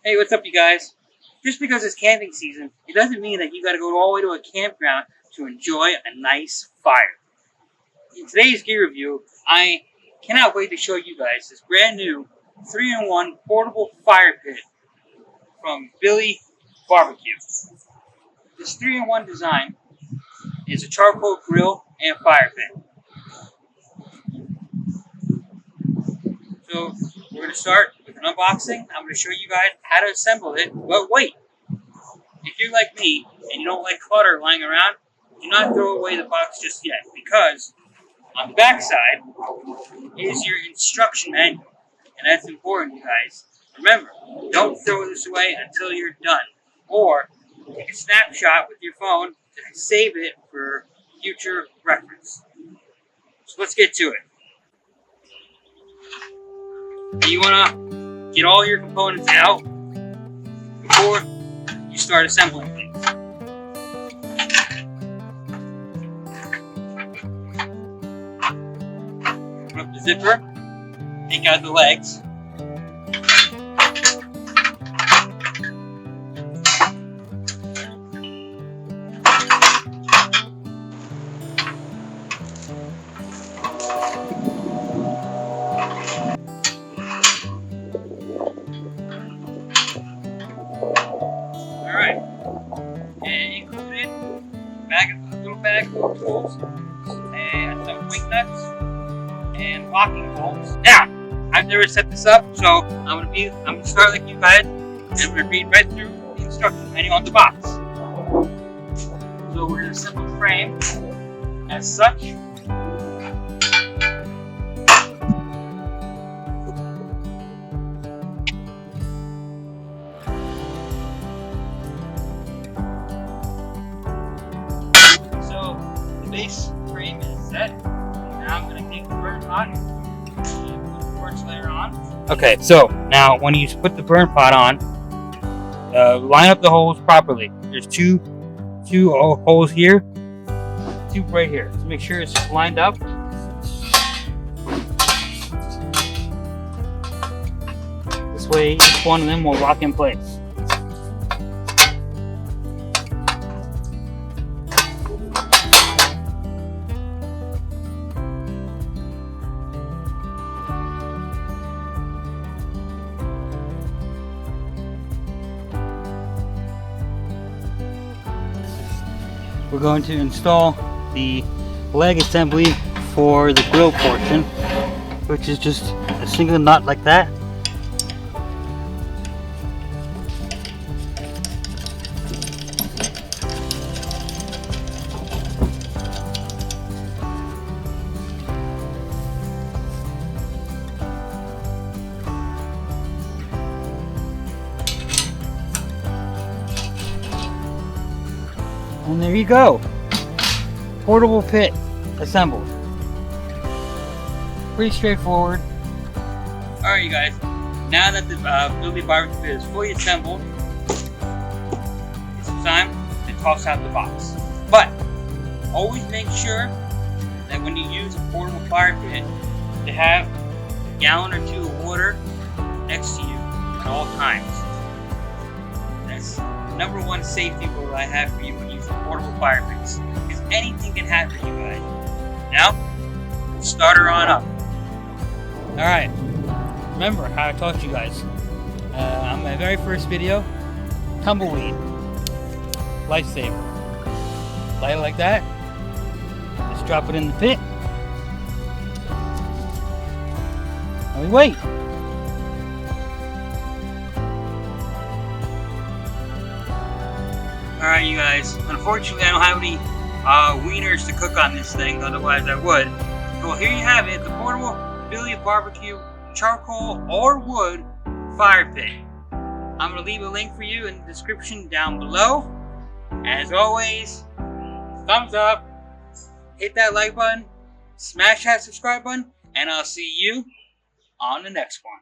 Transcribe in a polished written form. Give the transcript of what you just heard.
Hey, what's up, you guys? Just because it's camping season, it doesn't mean that you gotta go all the way to a campground to enjoy a nice fire. In today's gear review, I cannot wait to show you guys this brand new 3-in-1 portable fire pit from Billie BBQ. This 3-in-1 design is a charcoal grill and fire pit. So we're going to start with an unboxing. I'm going to show you guys how to assemble it. But wait, if you're like me and you don't like clutter lying around, do not throw away the box just yet, because on the back side is your instruction manual. And that's important, you guys. Remember, don't throw this away until you're done. Or take a snapshot with your phone to save it for future reference. So let's get to it. You want to get all your components out before you start assembling things. Open up the zipper, take out the legs. Alright, and included a little bag full of tools and some wing nuts and locking bolts. Now, I've never set this up, so I'm gonna start like you guys, and I'm gonna read right through the instruction manual on the box. So we're gonna assemble the frame as such. The base frame is set. Now I'm going to take the burn pot and put the first layer on. Okay, so now when you put the burn pot on, line up the holes properly. There's two holes here, two right here. So make sure it's lined up. This way, each one of them will lock in place. We're going to install the leg assembly for the grill portion, which is just a single nut like that. And there you go, portable pit assembled. Pretty straightforward. Alright, you guys, now that the Billie BBQ pit is fully assembled, it's time to toss out the box. But always make sure that when you use a portable fire pit to have a gallon or two of water next to you at all times. That's the #1 safety rule I have for you when using portable fire pits, because anything can happen, you guys. Now, let's start her on up. Alright, remember how I taught you guys on my very first video, tumbleweed, lifesaver. Light it like that, just drop it in the pit, and we wait. Alright, you guys, unfortunately I don't have any wieners to cook on this thing, otherwise I would. Well, here you have it, the portable Billie BBQ charcoal or wood fire pit. I'm going to leave a link for you in the description down below. As always, thumbs up, hit that like button, smash that subscribe button, and I'll see you on the next one.